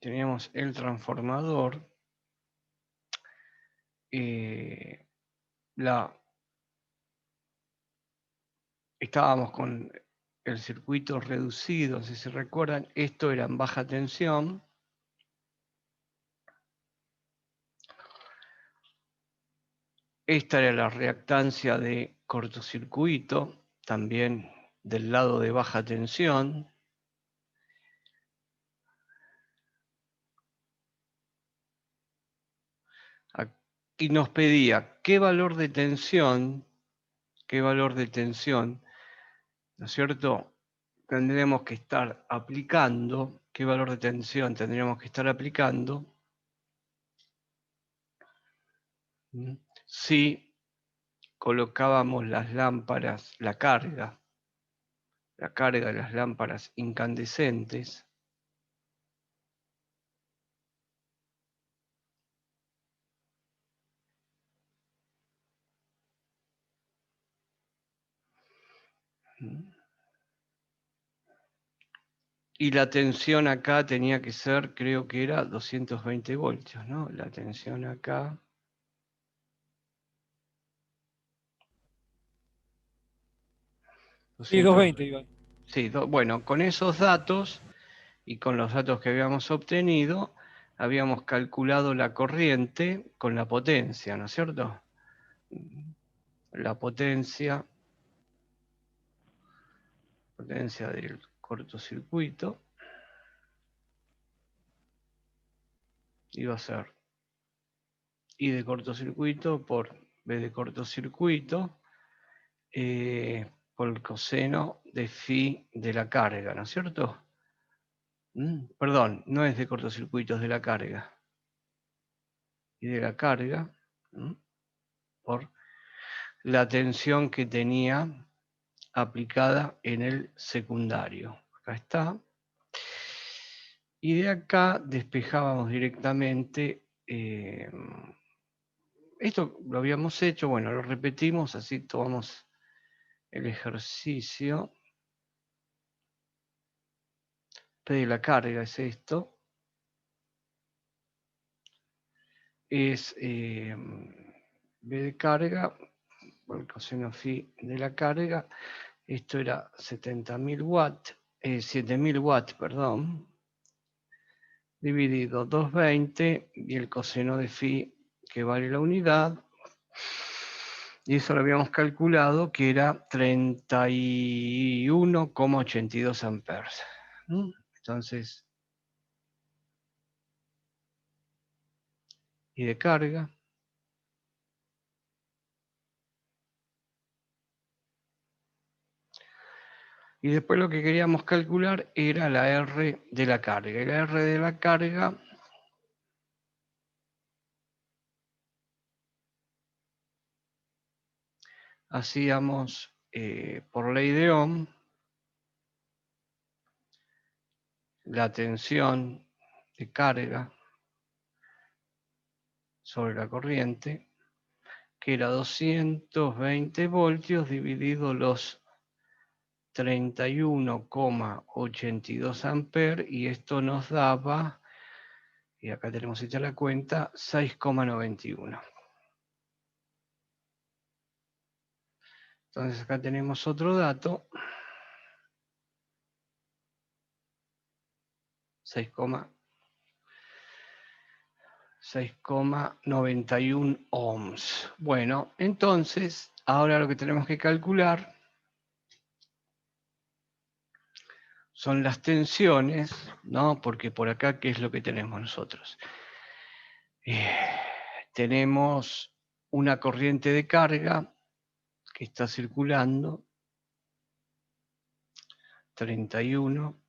teníamos el transformador, estábamos con el circuito reducido, si se recuerdan, esto era en baja tensión. Esta era la reactancia de cortocircuito, también del lado de baja tensión. Y nos pedía qué valor de tensión, ¿no es cierto? Tendríamos que estar aplicando, qué valor de tensión tendríamos que estar aplicando si colocábamos las lámparas, la carga de las lámparas incandescentes y la tensión acá tenía que ser, creo que era 220 voltios, ¿no? La tensión acá. Sí, 220, Iván. Sí, bueno, con esos datos y con los datos que habíamos obtenido, habíamos calculado la corriente con la potencia, ¿no es cierto? La potencia del cortocircuito iba a ser I de cortocircuito por B de cortocircuito por el coseno de phi de la carga, ¿no es cierto? Perdón, no es de cortocircuito, es de la carga. Y de la carga por la tensión que tenía aplicada en el secundario. Acá está. Y de acá despejábamos directamente. Esto lo habíamos hecho, bueno, lo repetimos, así tomamos el ejercicio. P de la carga es esto. Es B de carga, por el coseno phi de la carga. Esto era 70.000 watts, 7.000 watts, perdón, dividido 220 y el coseno de phi que vale la unidad. Y eso lo habíamos calculado que era 31,82 amperes. Entonces, y de carga. Y después lo que queríamos calcular era la R de la carga. Y la R de la carga hacíamos por ley de Ohm la tensión de carga sobre la corriente, que era 220 voltios dividido los 31,82 amperes, y esto nos daba, y acá tenemos hecha la cuenta, 6,91. Entonces acá tenemos otro dato, 6,91 ohms. Bueno, entonces, ahora lo que tenemos que calcular son las tensiones, ¿no? Porque por acá, ¿qué es lo que tenemos nosotros? Tenemos una corriente de carga que está circulando, 31.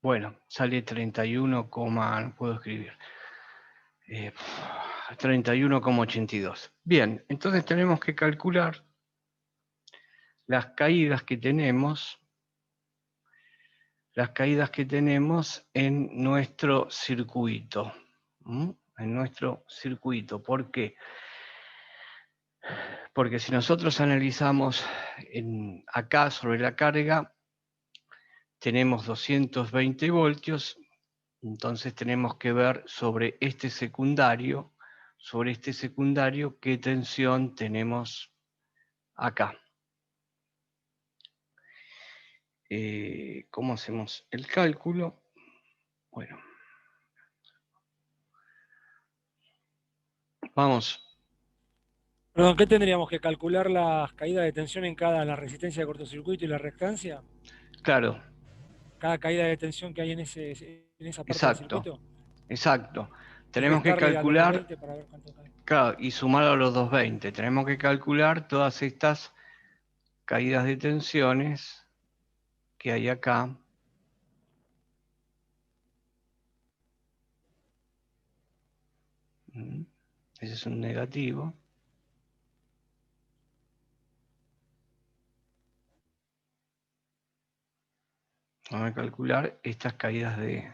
Bueno, sale 31, no puedo escribir. 31,82. Bien, entonces tenemos que calcular las caídas que tenemos las caídas que tenemos en nuestro circuito. En nuestro circuito. ¿Por qué? Porque si nosotros analizamos acá sobre la carga, tenemos 220 voltios, entonces tenemos que ver sobre este secundario, qué tensión tenemos acá. ¿Cómo hacemos el cálculo? Bueno, vamos. Perdón, ¿qué tendríamos que calcular las caídas de tensión en la resistencia de cortocircuito y la reactancia? Claro, Cada caída de tensión que hay en esa parte del exacto, circuito. exacto. Y Tenemos que restarle a los calcular, 220 para ver cuánto cae. claro, y sumar a los 220. Tenemos que calcular todas estas caídas de tensiones que hay acá. Ese es un negativo. Vamos a calcular estas caídas de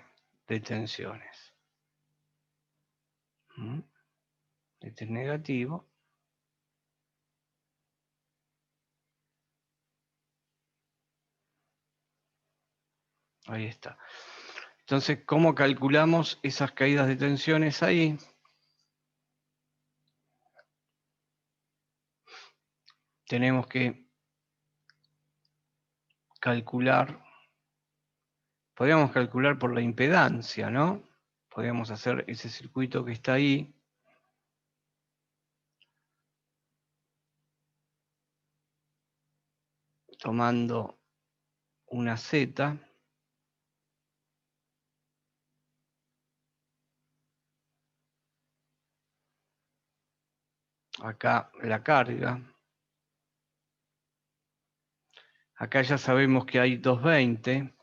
tensiones. Este es negativo. Ahí está. Entonces, ¿cómo calculamos esas caídas de tensiones ahí? Tenemos que calcular, podríamos calcular por la impedancia, ¿no? Podríamos hacer ese circuito que está ahí. Tomando una Z. Acá la carga. Acá ya sabemos que hay 220.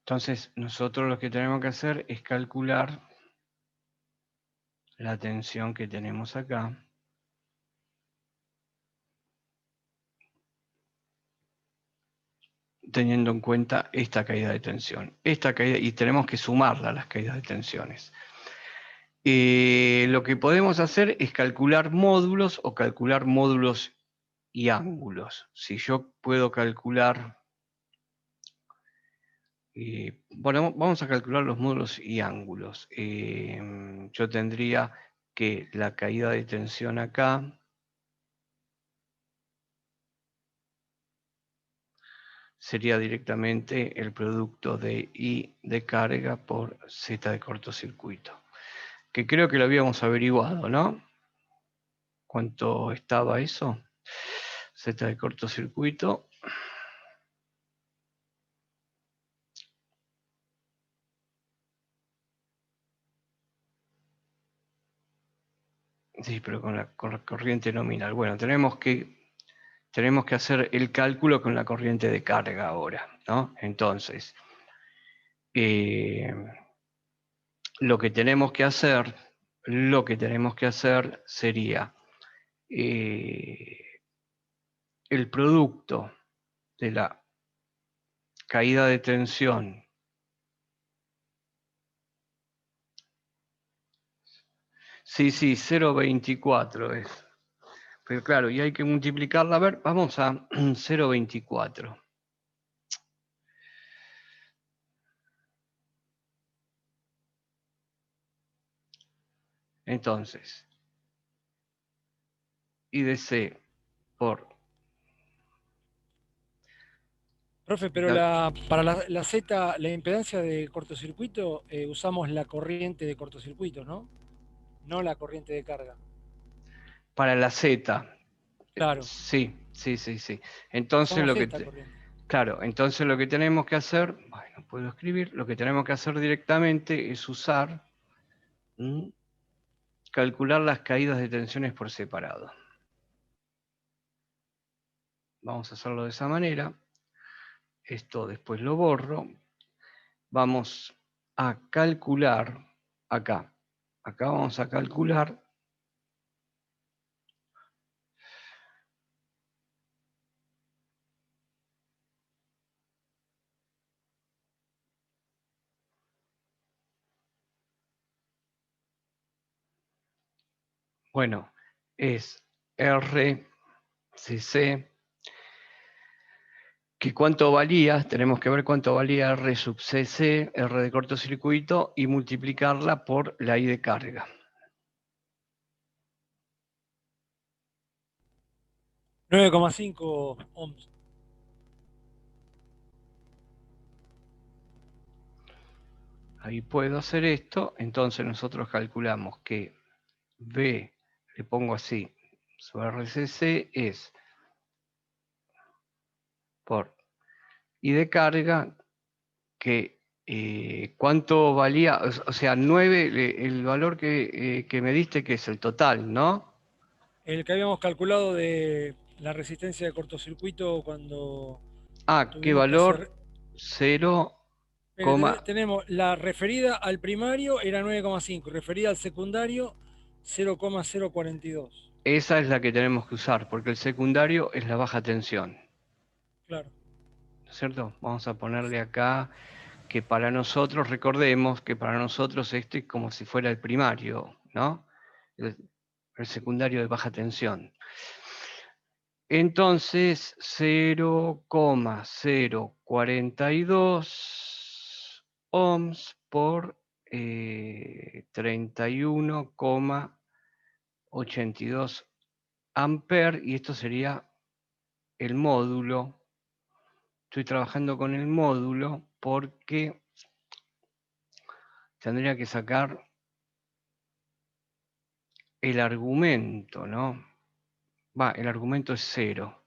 Entonces, nosotros lo que tenemos que hacer es calcular la tensión que tenemos acá. Teniendo en cuenta esta caída de tensión. Esta caída, y tenemos que sumarla a las caídas de tensiones. Lo que podemos hacer es calcular módulos o calcular módulos y ángulos. Si yo puedo calcular, bueno, vamos a calcular los módulos y ángulos. Yo tendría que la caída de tensión acá sería directamente el producto de I de carga por Z de cortocircuito. Que creo que lo habíamos averiguado, ¿no? ¿Cuánto estaba eso? Z de cortocircuito. Sí, pero con la corriente nominal. Bueno, tenemos que hacer el cálculo con la corriente de carga ahora, ¿no? Entonces, lo que tenemos que hacer sería el producto de la caída de tensión sí, 0,24 es. Pero claro, y hay que multiplicarla. A ver, vamos a 0,24. Entonces, I de C por... Profe, pero para la Z, la impedancia de cortocircuito, usamos la corriente de cortocircuito, ¿no? No la corriente de carga. Para la Z. Claro, Sí, sí, sí, sí. Entonces usamos lo que... esta corriente. Claro, entonces lo que tenemos que hacer, bueno, puedo escribir, lo que tenemos que hacer directamente es usar, calcular las caídas de tensiones por separado. Vamos a hacerlo de esa manera. Esto después lo borro. Vamos a calcular acá. Acá vamos a calcular Bueno, es RCC, que cuánto valía, tenemos que ver cuánto valía R sub CC, R de cortocircuito, y multiplicarla por la I de carga. $9,5 ohms. Ahí puedo hacer esto, entonces nosotros calculamos que V, le pongo así, su RCC es por I de carga, que cuánto valía, o sea, 9, el valor que me diste, que es el total, ¿no? El que habíamos calculado de la resistencia de cortocircuito cuando Ah, ¿qué tuvimos que hacer. valor? 0, Tenemos la referida al primario era 9,5, referida al secundario 0,042. esa es la que tenemos que usar, porque el secundario es la baja tensión, Claro. ¿no es cierto? Vamos a ponerle acá que para nosotros, recordemos que para nosotros esto es como si fuera el primario, ¿no? El secundario de baja tensión. Entonces, 0,042 ohms por 31,82 amperes, y esto sería el módulo. Estoy trabajando con el módulo porque tendría que sacar el argumento, ¿no? El argumento es 0.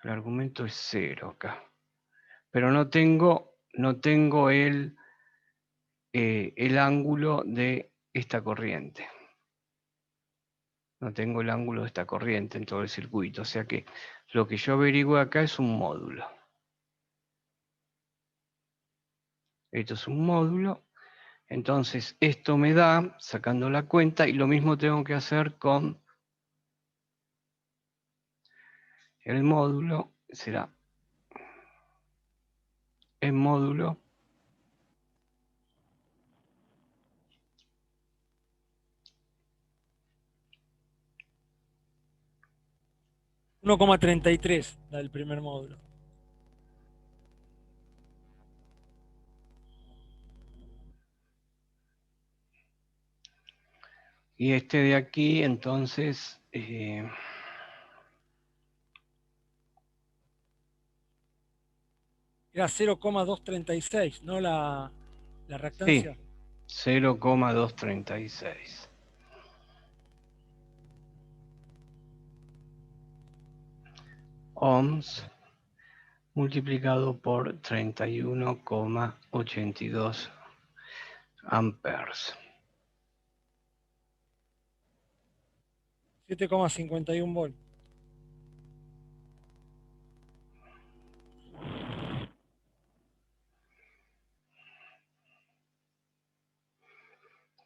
El argumento es 0 acá. Pero no tengo el ángulo de esta corriente. No tengo el ángulo de esta corriente en todo el circuito. O sea que lo que yo averiguo acá es un módulo. Esto es un módulo. Entonces esto me da, sacando la cuenta, y lo mismo tengo que hacer con el módulo. Será el módulo 1,33 da el primer módulo. y este de aquí, entonces, Era 0,236, ¿no? La sí, reactancia. 0,236 ohms multiplicado por 31,82 amperes. 7,51 volt.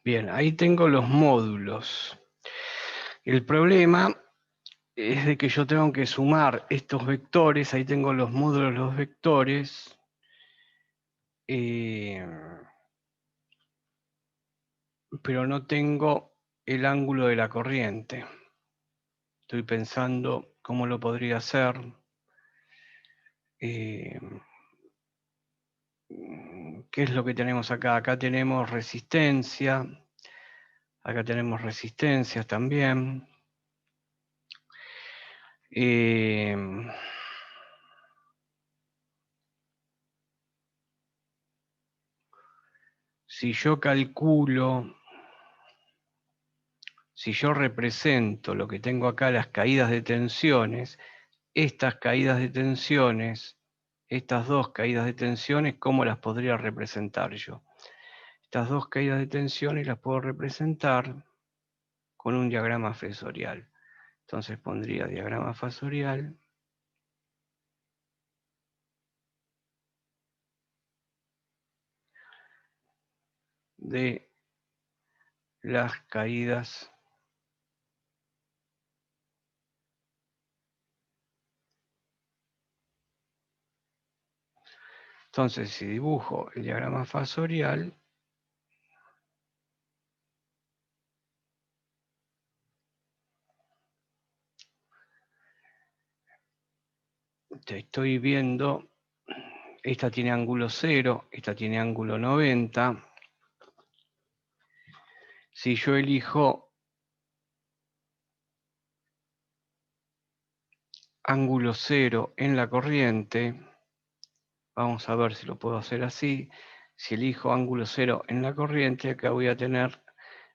Bien, ahí tengo los módulos. El problema es de que yo tengo que sumar estos vectores, ahí tengo los módulos, los vectores, pero no tengo el ángulo de la corriente. Estoy pensando cómo lo podría hacer. ¿Qué es lo que tenemos acá? Acá tenemos resistencia, acá tenemos resistencias también. Si yo calculo, si yo represento lo que tengo acá, las caídas de tensiones, estas caídas de tensiones, estas dos caídas de tensiones, ¿cómo las podría representar yo? Estas dos caídas de tensiones las puedo representar con un diagrama fasorial. Entonces pondría diagrama fasorial. De las caídas Entonces, si dibujo el diagrama fasorial, te estoy viendo, esta tiene ángulo 0, esta tiene ángulo 90. Si yo elijo ángulo 0 en la corriente, vamos a ver si lo puedo hacer así. Si elijo ángulo 0 en la corriente, acá voy a tener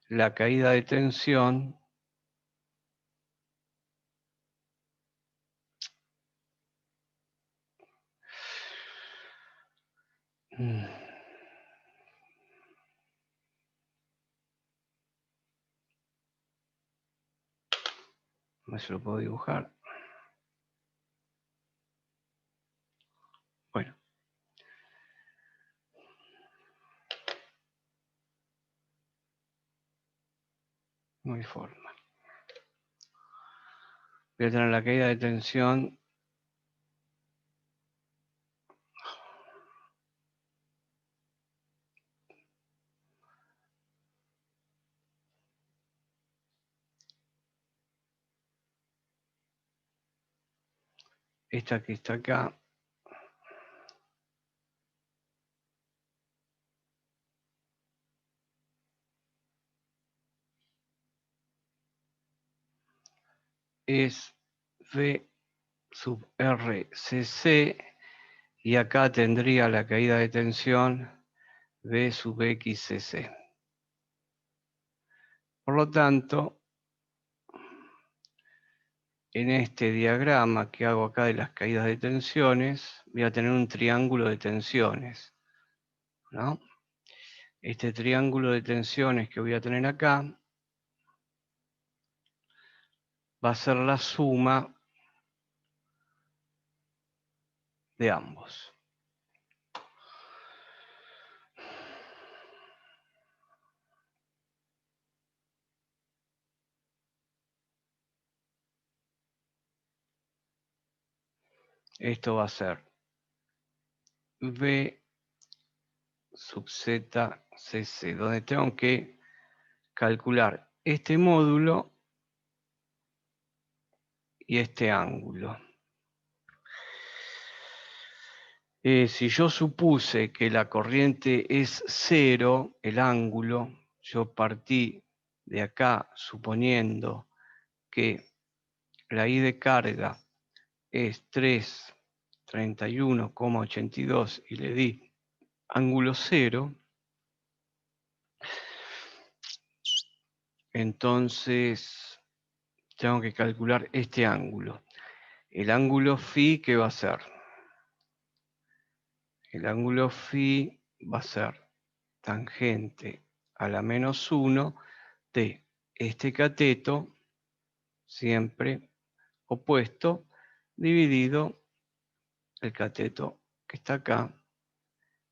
la caída de tensión a ver si lo puedo dibujar. Bueno. No hay forma. Voy a tener la caída de tensión esta que está acá. Es V sub RCC y acá tendría la caída de tensión V sub XCC. Por lo tanto, en este diagrama que hago acá de las caídas de tensiones, voy a tener un triángulo de tensiones, ¿no? Este triángulo de tensiones que voy a tener acá va a ser la suma de ambos. Esto va a ser V sub ZCC, donde tengo que calcular este módulo y este ángulo. Si yo supuse que la corriente es 0, el ángulo, yo partí de acá suponiendo que la I de carga es 331,82 y le di ángulo 0, entonces tengo que calcular este ángulo. El ángulo phi, ¿qué va a ser? El ángulo phi va a ser tangente a la menos 1 de este cateto, siempre opuesto, dividido el cateto que está acá,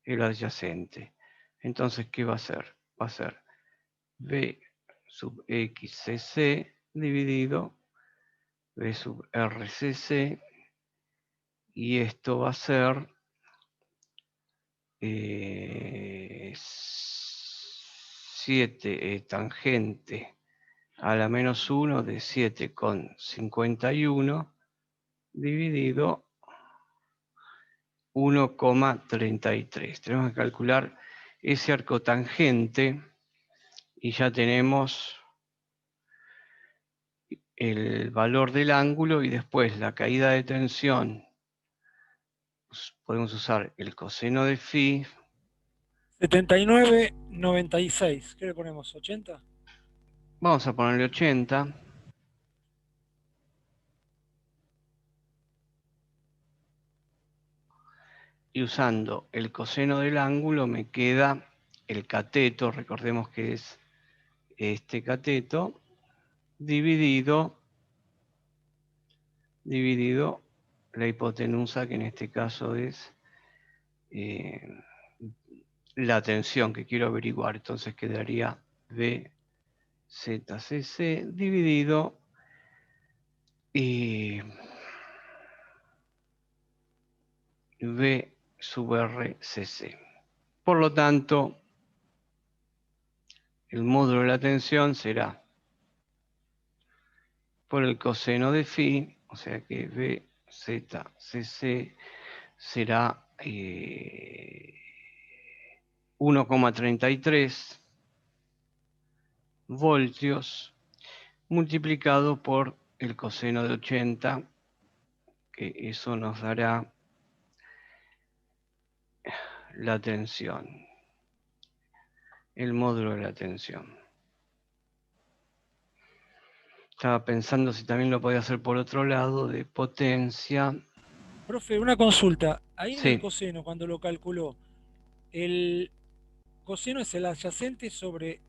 el adyacente. Entonces, ¿qué va a ser? Va a ser V sub XCC dividido V sub RCC, y esto va a ser 7 tangente a la menos 1 de 7,51 dividido 1,33. Tenemos que calcular ese arco tangente y ya tenemos el valor del ángulo y después la caída de tensión. Podemos usar el coseno de phi. 79,96. ¿Qué le ponemos? ¿80? Vamos a ponerle 80. Y usando el coseno del ángulo me queda el cateto, recordemos que es este cateto, dividido la hipotenusa, que en este caso es la tensión que quiero averiguar. Entonces quedaría VZCC dividido V sub RCC. Por lo tanto, el módulo de la tensión será por el coseno de phi, o sea que V ZCC será 1,33 voltios multiplicado por el coseno de 80, que eso nos dará la tensión, el módulo de la tensión. Estaba pensando si también lo podía hacer por otro lado, de potencia. Profe, una consulta. Ahí en el Sí. coseno, cuando lo calculó, el coseno es el adyacente sobre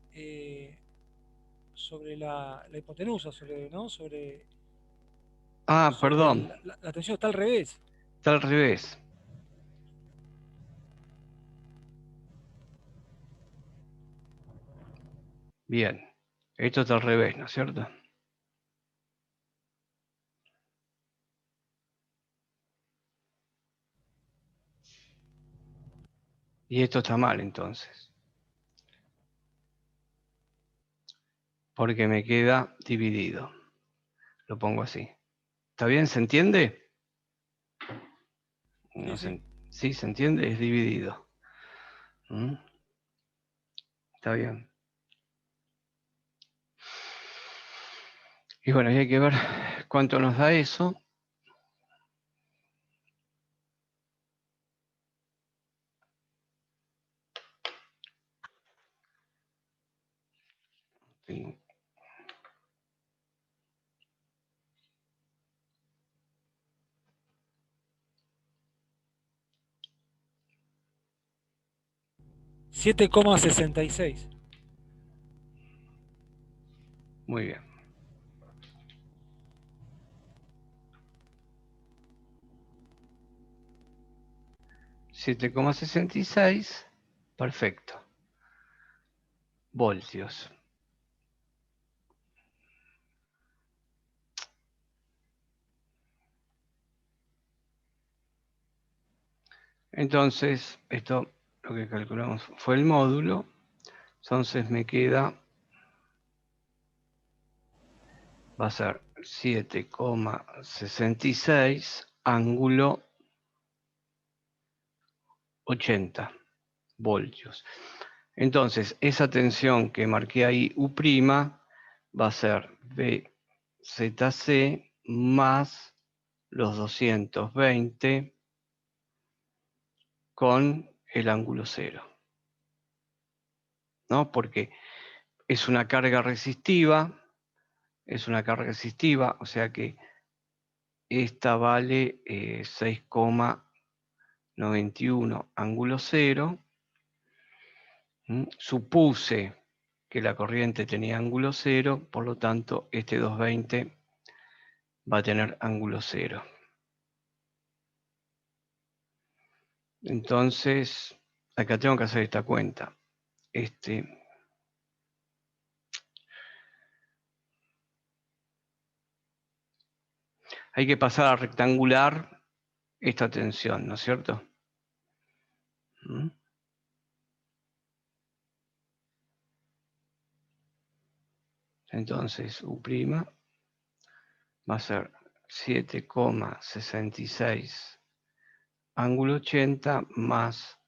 la hipotenusa, ¿no? Ah, Sobre perdón, la tensión, está al revés. está al revés. Bien, esto está al revés, ¿no es cierto? Y esto está mal entonces, porque me queda dividido. Lo pongo así. ¿Está bien? ¿Se entiende? Sí, No sí. ¿Sí se entiende? Es dividido. ¿Mm? Está bien. Y bueno, y hay que ver cuánto nos da eso. Tengo 7,66. Muy bien. 7,66. Perfecto. Voltios. Entonces, esto lo que calculamos fue el módulo. Entonces me queda, va a ser 7,66 ángulo 80 voltios. Entonces, esa tensión que marqué ahí, U', va a ser VZC más los 220 con el ángulo cero, ¿no? Porque es una carga resistiva, o sea que esta vale 6,91 ángulo cero. Supuse que la corriente tenía ángulo cero, por lo tanto este 220 va a tener ángulo cero. Entonces, acá tengo que hacer esta cuenta. Hay que pasar a rectangular esta tensión, ¿no es cierto? Entonces, U' va a ser 7,66 ángulo 80 más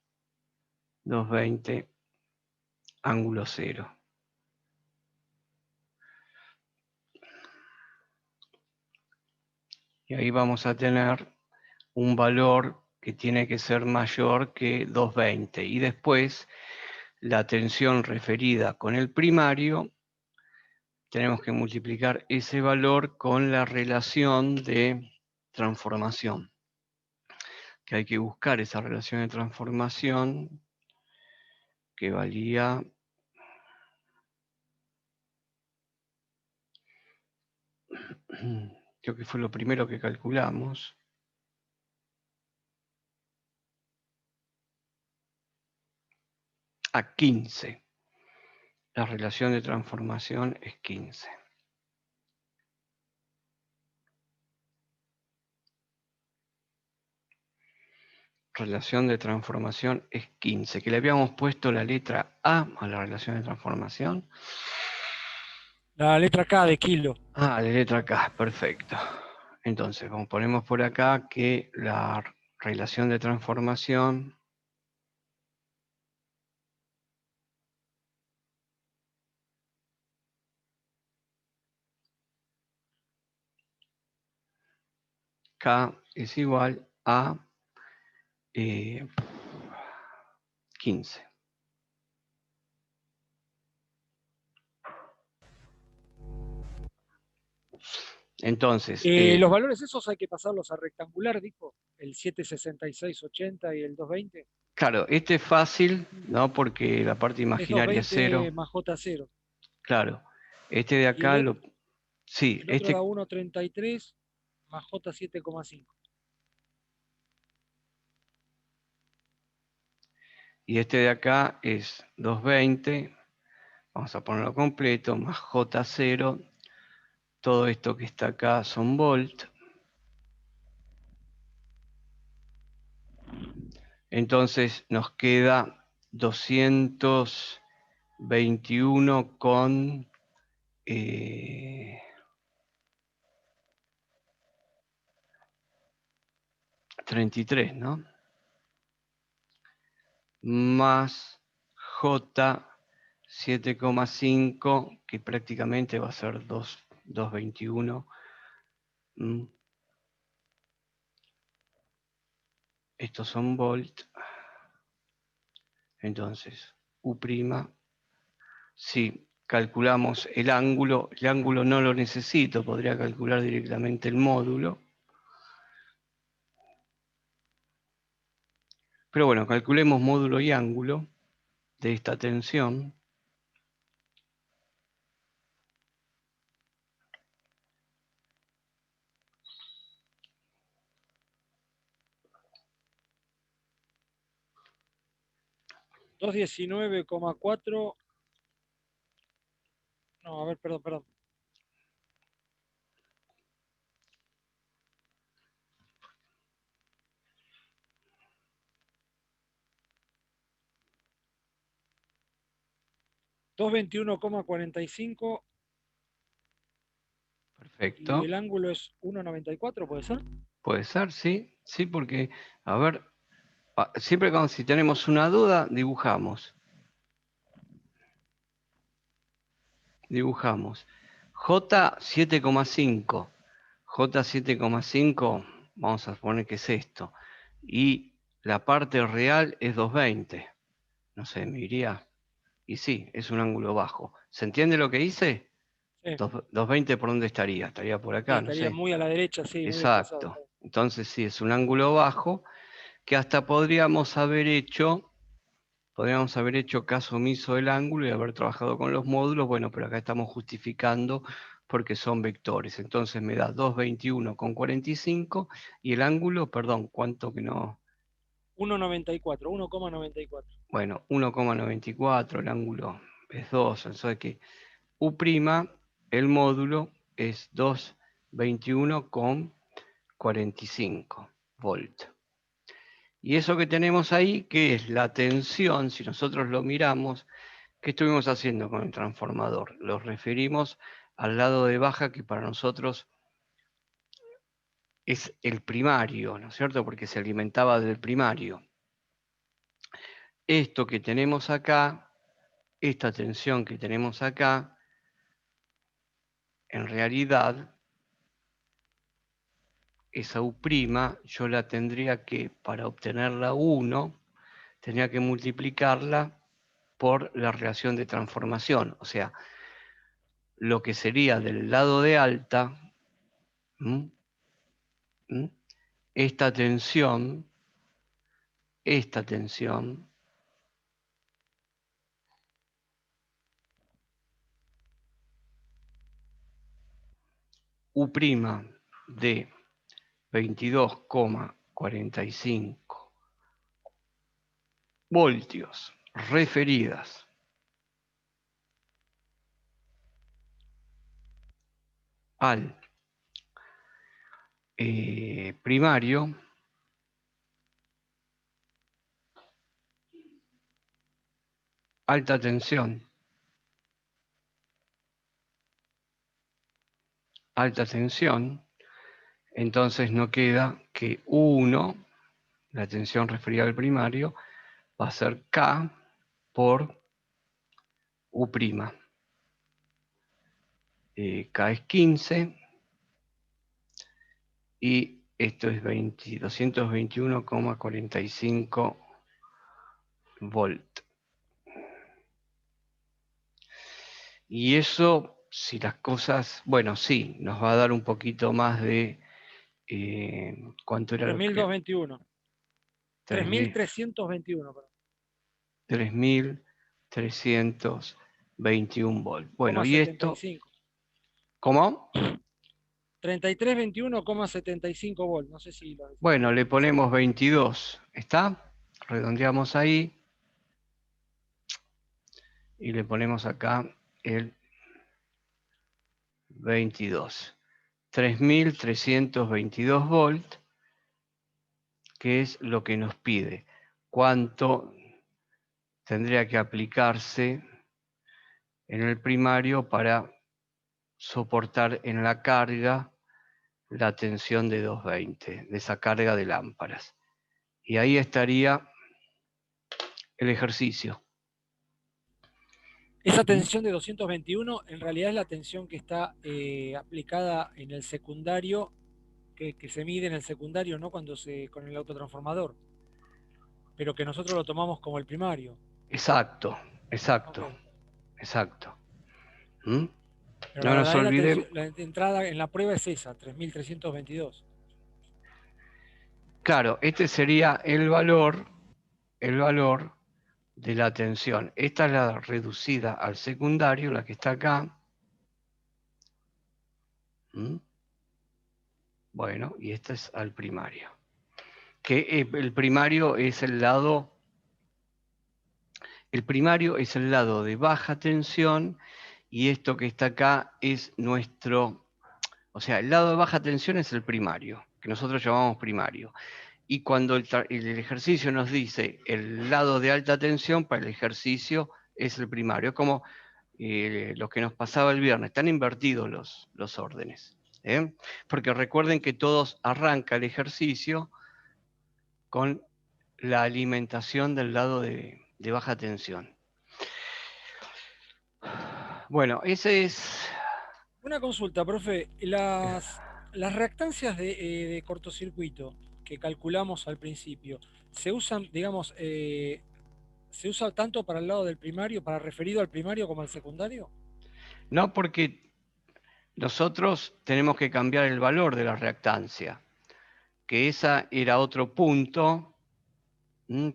220 ángulo cero. Y ahí vamos a tener un valor que tiene que ser mayor que 220. Y después, la tensión referida con el primario, tenemos que multiplicar ese valor con la relación de transformación. Que hay que buscar esa relación de transformación que valía creo que fue lo primero que calculamos. A 15. La relación de transformación es 15. Relación de transformación es 15. Que le habíamos puesto la letra A a la relación de transformación. La letra K de kilo. Ah, la letra K, perfecto. Entonces, como ponemos por acá que la relación de transformación K es igual a 15. Entonces, Los valores esos hay que pasarlos a rectangular, dijo, el 76680 y el 220. claro, este es fácil, ¿no? Porque la parte Es imaginaria es 0. 220 más J0. Claro, este de Y acá sí, el otro da 1.33 más J7,5. y este de acá es 220, vamos a ponerlo completo, más J0, todo esto que está acá son volt. Entonces nos queda 221 con 33, ¿no? Más J 7,5, que prácticamente va a ser 221. Estos son volt. Entonces, U', si calculamos el ángulo no lo necesito, podría calcular directamente el módulo. Pero bueno, calculemos módulo y ángulo de esta tensión. $219,4. No, a ver, perdón. $221,45 y Perfecto. el ángulo es 1,94, ¿puede ser? Puede ser, sí. Sí, porque, a ver, siempre cuando si tenemos una duda, dibujamos. J 7,5. J 7,5, vamos a poner que es esto. Y la parte real es 220. No sé, me iría. Y sí, es un ángulo bajo. ¿Se entiende lo que hice? Sí, 220, ¿por dónde estaría? Estaría por sí, acá, no estaría sé. muy a la derecha, sí, muy desplazado. Exacto. Entonces sí, es un ángulo bajo que hasta podríamos haber hecho caso omiso del ángulo y haber trabajado con los módulos. Bueno, pero acá estamos justificando porque son vectores. Entonces me da 221,45 y el ángulo, perdón, ¿cuánto que no? 1,94. Bueno, 1,94, el ángulo es 2, entonces que U', el módulo es 221,45 volt. Y eso que tenemos ahí, que es la tensión, si nosotros lo miramos, ¿qué estuvimos haciendo con el transformador? Lo referimos al lado de baja, que para nosotros es el primario, ¿no es cierto? Porque se alimentaba del primario. Esto que tenemos acá, esta tensión que tenemos acá, en realidad, esa U', yo la tendría que, para obtener la 1, tendría que multiplicarla por la relación de transformación. O sea, lo que sería del lado de alta, ¿m? ¿m? esta tensión, U' de 22,45 voltios referidas al primario, alta tensión, entonces no queda que 1, la tensión referida al primario, va a ser K por U'. K es 15 y esto es 221,45 volt. Y eso, si las cosas, bueno, sí, nos va a dar un poquito más de, ¿cuánto era lo que? 3.221. 3.000. 3.321, perdón. 3.321 volt. Bueno, y esto, 75. ¿cómo? 3321,75 volt. No sé si lo Bueno, le decís ponemos bien. 22, ¿está? Redondeamos ahí y le ponemos acá el 22. 3.322 volt, que es lo que nos pide. ¿Cuánto tendría que aplicarse en el primario para soportar en la carga la tensión de 220, de esa carga de lámparas? Y ahí estaría el ejercicio. Esa ¿Mm? tensión de 221 en realidad es la tensión que está aplicada en el secundario, que se mide en el secundario, ¿no? Con el autotransformador, pero que nosotros lo tomamos como el primario. Exacto, Ok. exacto, exacto. ¿Mm? Pero la No nos verdadera olvidemos. tensión, la entrada en la prueba es esa, 3.322. Claro, este sería el valor de la tensión. Esta es la reducida al secundario, la que está acá. ¿Mm? Bueno, y esta es al primario. Que el primario es el lado de baja tensión, y esto que está acá es nuestro, o sea, el lado de baja tensión es el primario, que nosotros llamamos primario. Y cuando el ejercicio nos dice el lado de alta tensión, para el ejercicio es el primario. Es como lo que nos pasaba el viernes, están invertidos los órdenes. Porque recuerden que todos arranca el ejercicio con la alimentación del lado de baja tensión. Bueno, ese es... Una consulta, profe. Las reactancias de cortocircuito que calculamos al principio, ¿se usan, digamos, se usa tanto para el lado del primario, para referido al primario como al secundario? No, porque nosotros tenemos que cambiar el valor de la reactancia, que esa era otro punto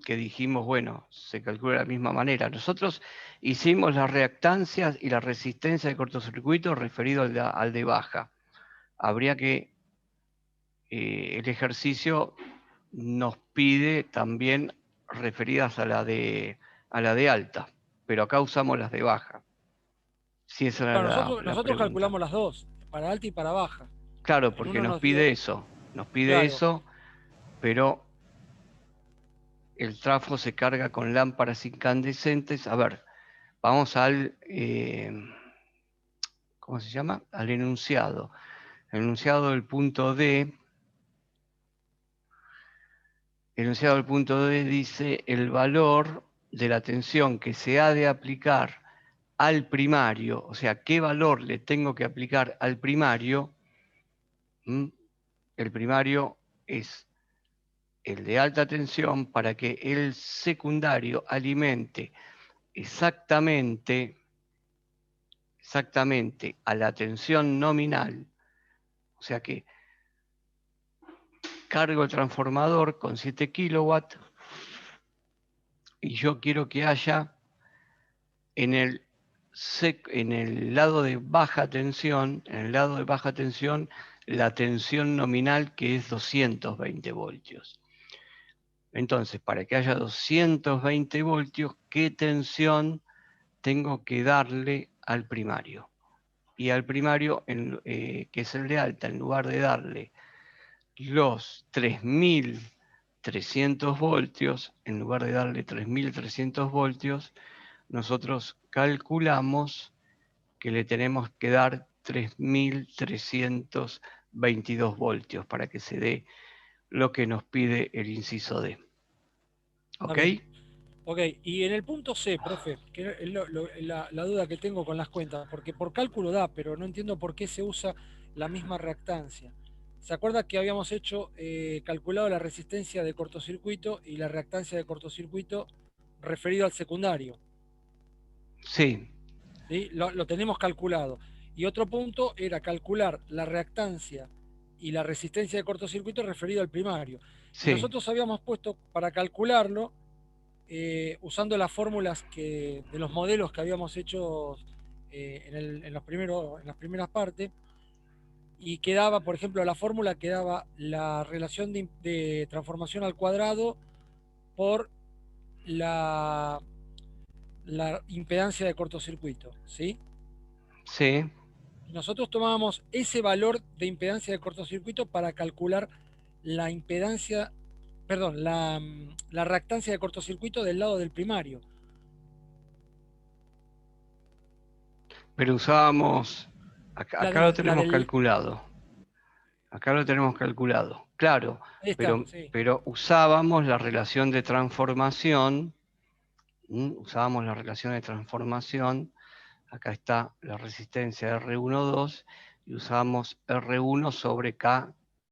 que dijimos, bueno, se calcula de la misma manera. Nosotros hicimos las reactancias y la resistencia de cortocircuito referido al de baja. Habría que, el ejercicio nos pide también referidas a la de alta, pero acá usamos las de baja. Si esa era Claro, la nosotros pregunta. calculamos las dos, para alta y para baja. Claro, En porque uno nos dio, nos pide claro, eso, pero el trafo se carga con lámparas incandescentes. A ver, vamos al, ¿cómo se llama? Al enunciado. El enunciado del punto D. El enunciado del punto D dice el valor de la tensión que se ha de aplicar al primario, o sea, qué valor le tengo que aplicar al primario. El primario es el de alta tensión para que el secundario alimente exactamente a la tensión nominal, o sea que cargo el transformador con 7 kilowatts y yo quiero que haya en el, en el lado de baja tensión, la tensión nominal, que es 220 voltios. Entonces, para que haya 220 voltios, ¿qué tensión tengo que darle al primario? Y al primario, que es el de alta, en lugar de darle los 3.300 voltios, en lugar de darle 3.300 voltios, nosotros calculamos que le tenemos que dar 3.320 22 voltios para que se dé lo que nos pide el inciso D. Está ¿Ok? bien. Ok, y en el punto C, profe, que es la duda que tengo con las cuentas, porque por cálculo da, pero no entiendo por qué se usa la misma reactancia. ¿Se acuerda que habíamos hecho, calculado la resistencia de cortocircuito y la reactancia de cortocircuito referido al secundario? Sí, ¿Sí? Lo tenemos calculado. Y otro punto era calcular la reactancia y la resistencia de cortocircuito referido al primario. Y sí, nosotros habíamos puesto para calcularlo, usando las fórmulas de los modelos que habíamos hecho, en las primeras partes, y quedaba, por ejemplo, la fórmula quedaba la relación de transformación al cuadrado por la, la impedancia de cortocircuito, ¿sí? sí. Y nosotros tomábamos ese valor de impedancia de cortocircuito para calcular la impedancia, perdón, la reactancia de cortocircuito del lado del primario. Pero usábamos, acá lo La tenemos del... calculado. Acá lo tenemos calculado. Claro, Ahí está, pero, sí. pero usábamos la relación de transformación. Usábamos la relación de transformación. Acá está la resistencia R12 y usamos R1 sobre K